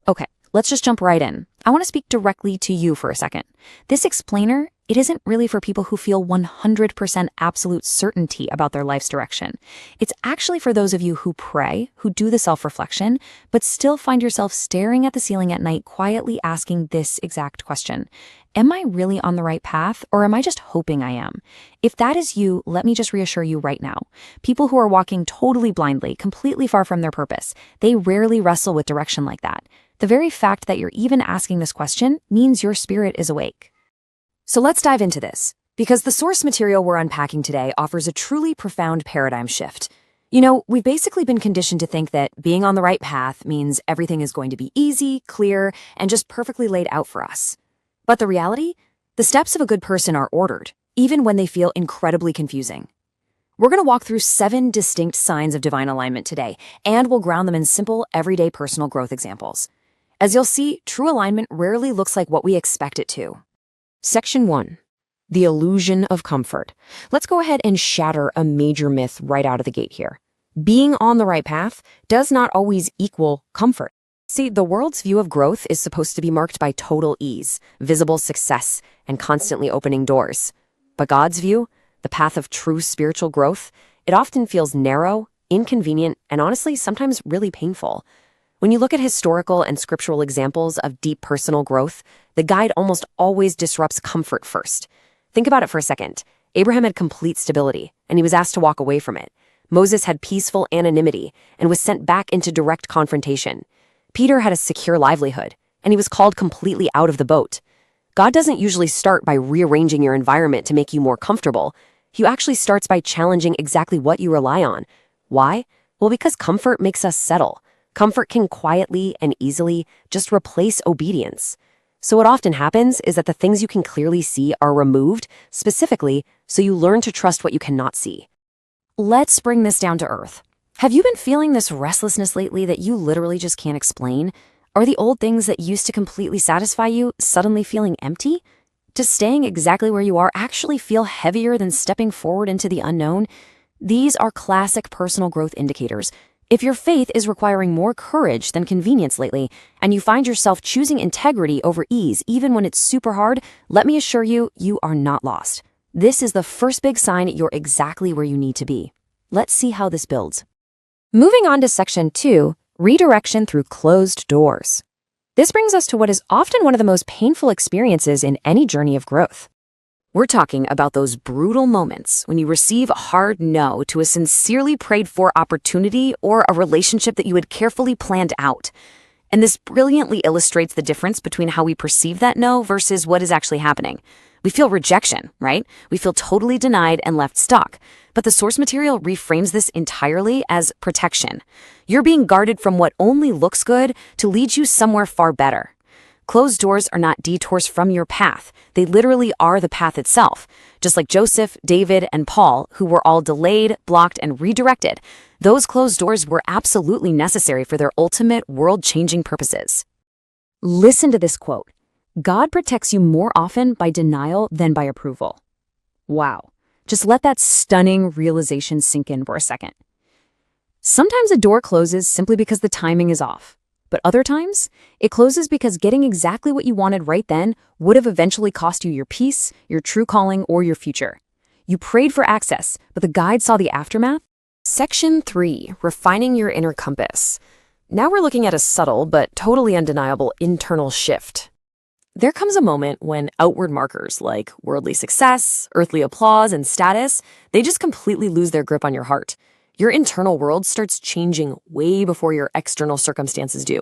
Okay, let's just jump right in. I want to speak directly to you for a second. This explainer, it isn't really for people who feel 100% absolute certainty about their life's direction. It's actually for those of you who pray, who do the self-reflection, but still find yourself staring at the ceiling at night quietly asking this exact question. Am I really on the right path, or am I just hoping I am? If that is you, let me just reassure you right now. People who are walking totally blindly, completely far from their purpose, they rarely wrestle with direction like that. The very fact that you're even asking this question means your spirit is awake. So let's dive into this, because the source material we're unpacking today offers a truly profound paradigm shift. You know, we've basically been conditioned to think that being on the right path means everything is going to be easy, clear, and just perfectly laid out for us. But the reality? The steps of a good person are ordered, even when they feel incredibly confusing. We're going to walk through 7 distinct signs of divine alignment today, and we'll ground them in simple, everyday personal growth examples. As you'll see, true alignment rarely looks like what we expect it to. Section 1. The illusion of comfort. Let's go ahead and shatter a major myth right out of the gate here. Being on the right path does not always equal comfort. See, the world's view of growth is supposed to be marked by total ease, visible success, and constantly opening doors. But God's view, the path of true spiritual growth, it often feels narrow, inconvenient, and honestly, sometimes really painful. When you look at historical and scriptural examples of deep personal growth, the guide almost always disrupts comfort first. Think about it for a second. Abraham had complete stability, and he was asked to walk away from it. Moses had peaceful anonymity and was sent back into direct confrontation. Peter had a secure livelihood, and he was called completely out of the boat. God doesn't usually start by rearranging your environment to make you more comfortable. He actually starts by challenging exactly what you rely on. Why? Well, because comfort makes us settle. Comfort can quietly and easily just replace obedience. So what often happens is that the things you can clearly see are removed, specifically, so you learn to trust what you cannot see. Let's bring this down to earth. Have you been feeling this restlessness lately that you literally just can't explain? Are the old things that used to completely satisfy you suddenly feeling empty? Does staying exactly where you are actually feel heavier than stepping forward into the unknown? These are classic personal growth indicators. If your faith is requiring more courage than convenience lately, and you find yourself choosing integrity over ease even when it's super hard, let me assure you, you are not lost. This is the first big sign you're exactly where you need to be. Let's see how this builds. Moving on to Section 2, Redirection through closed doors. This brings us to what is often one of the most painful experiences in any journey of growth. We're talking about those brutal moments when you receive a hard no to a sincerely prayed for opportunity or a relationship that you had carefully planned out. And this brilliantly illustrates the difference between how we perceive that no versus what is actually happening. We feel rejection, right? We feel totally denied and left stuck. But the source material reframes this entirely as protection. You're being guarded from what only looks good to lead you somewhere far better. Closed doors are not detours from your path. They literally are the path itself. Just like Joseph, David, and Paul, who were all delayed, blocked, and redirected, those closed doors were absolutely necessary for their ultimate world-changing purposes. Listen to this quote. God protects you more often by denial than by approval. Wow. Just let that stunning realization sink in for a second. Sometimes a door closes simply because the timing is off. But other times, it closes because getting exactly what you wanted right then would have eventually cost you your peace, your true calling, or your future. You prayed for access, but the guide saw the aftermath. Section 3, Refining your inner compass. Now we're looking at a subtle but totally undeniable internal shift. There comes a moment when outward markers like worldly success, earthly applause, and status, they just completely lose their grip on your heart. Your internal world starts changing way before your external circumstances do.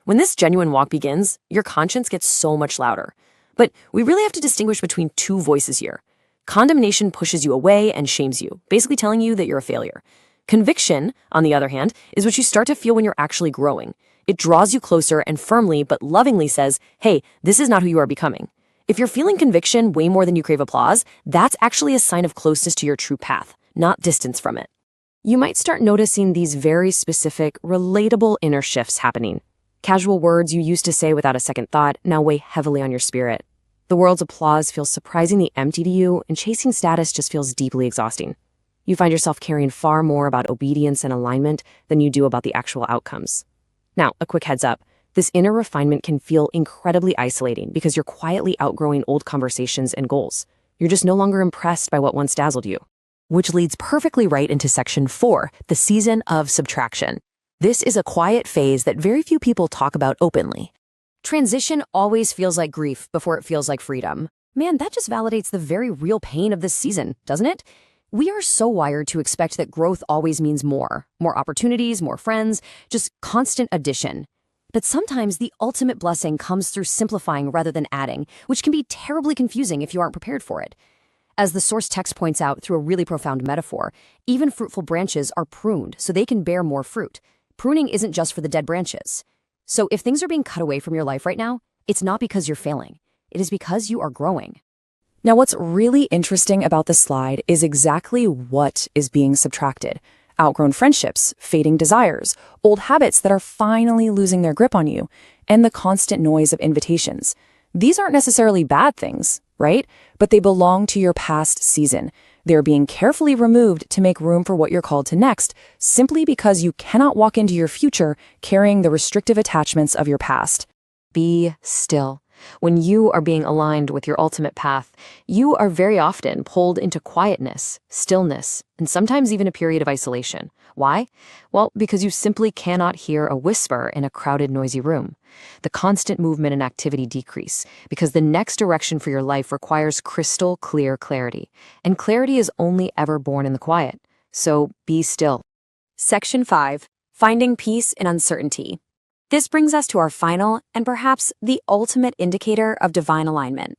When this genuine walk begins, your conscience gets so much louder. But we really have to distinguish between 2 voices here. Condemnation pushes you away and shames you, basically telling you that you're a failure. Conviction, on the other hand, is what you start to feel when you're actually growing. It draws you closer and firmly but lovingly says, hey, this is not who you are becoming. If you're feeling conviction way more than you crave applause, that's actually a sign of closeness to your true path, not distance from it. You might start noticing these very specific, relatable inner shifts happening. Casual words you used to say without a second thought now weigh heavily on your spirit. The world's applause feels surprisingly empty to you, and chasing status just feels deeply exhausting. You find yourself caring far more about obedience and alignment than you do about the actual outcomes. Now, a quick heads up. This inner refinement can feel incredibly isolating because you're quietly outgrowing old conversations and goals. You're just no longer impressed by what once dazzled you. Which leads perfectly right into section 4, the season of subtraction. This is a quiet phase that very few people talk about openly. Transition always feels like grief before it feels like freedom. Man, that just validates the very real pain of this season, doesn't it? We are so wired to expect that growth always means more opportunities, more friends, just constant addition. But sometimes the ultimate blessing comes through simplifying rather than adding, which can be terribly confusing if you aren't prepared for it. As the source text points out through a really profound metaphor, even fruitful branches are pruned so they can bear more fruit. Pruning isn't just for the dead branches. So if things are being cut away from your life right now, it's not because you're failing. It is because you are growing. Now, what's really interesting about this slide is exactly what is being subtracted. Outgrown friendships, fading desires, old habits that are finally losing their grip on you, and the constant noise of invitations. These aren't necessarily bad things, right? But they belong to your past season. They're being carefully removed to make room for what you're called to next, simply because you cannot walk into your future carrying the restrictive attachments of your past. Be still. When you are being aligned with your ultimate path, you are very often pulled into quietness, stillness, and sometimes even a period of isolation. Why? Well, because you simply cannot hear a whisper in a crowded, noisy room. The constant movement and activity decrease because the next direction for your life requires crystal clear clarity. And clarity is only ever born in the quiet. So be still. Section 5. Finding peace in uncertainty. This brings us to our final and perhaps the ultimate indicator of divine alignment.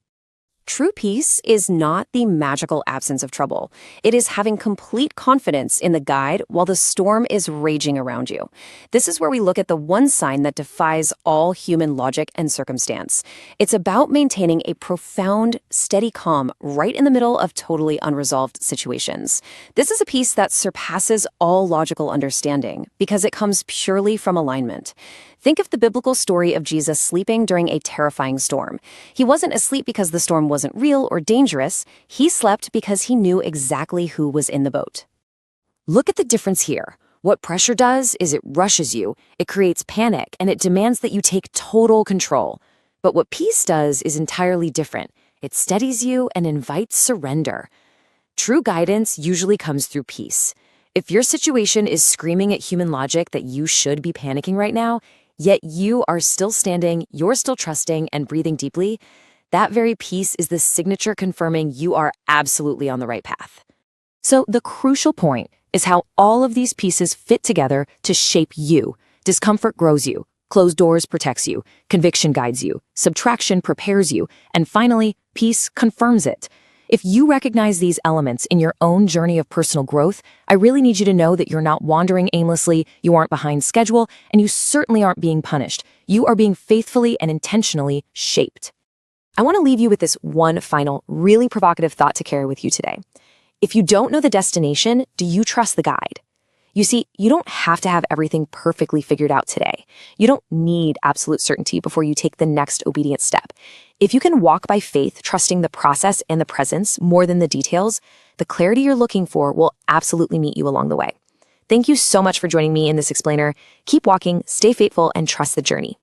True peace is not the magical absence of trouble. It is having complete confidence in the guide while the storm is raging around you. This is where we look at the one sign that defies all human logic and circumstance. It's about maintaining a profound, steady calm right in the middle of totally unresolved situations. This is a peace that surpasses all logical understanding because it comes purely from alignment. Think of the biblical story of Jesus sleeping during a terrifying storm. He wasn't asleep because the storm wasn't real or dangerous. He slept because he knew exactly who was in the boat. Look at the difference here. What pressure does is it rushes you, it creates panic, and it demands that you take total control. But what peace does is entirely different. It steadies you and invites surrender. True guidance usually comes through peace. If your situation is screaming at human logic that you should be panicking right now, yet you are still standing, you're still trusting and breathing deeply, that very peace is the signature confirming you are absolutely on the right path. So the crucial point is how all of these pieces fit together to shape you. Discomfort grows you, closed doors protects you, conviction guides you, subtraction prepares you, and finally, peace confirms it. If you recognize these elements in your own journey of personal growth, I really need you to know that you're not wandering aimlessly, you aren't behind schedule, and you certainly aren't being punished. You are being faithfully and intentionally shaped. I want to leave you with this one final, really provocative thought to carry with you today. If you don't know the destination, do you trust the guide? You see, you don't have to have everything perfectly figured out today. You don't need absolute certainty before you take the next obedient step. If you can walk by faith, trusting the process and the presence more than the details, the clarity you're looking for will absolutely meet you along the way. Thank you so much for joining me in this explainer. Keep walking, stay faithful, and trust the journey.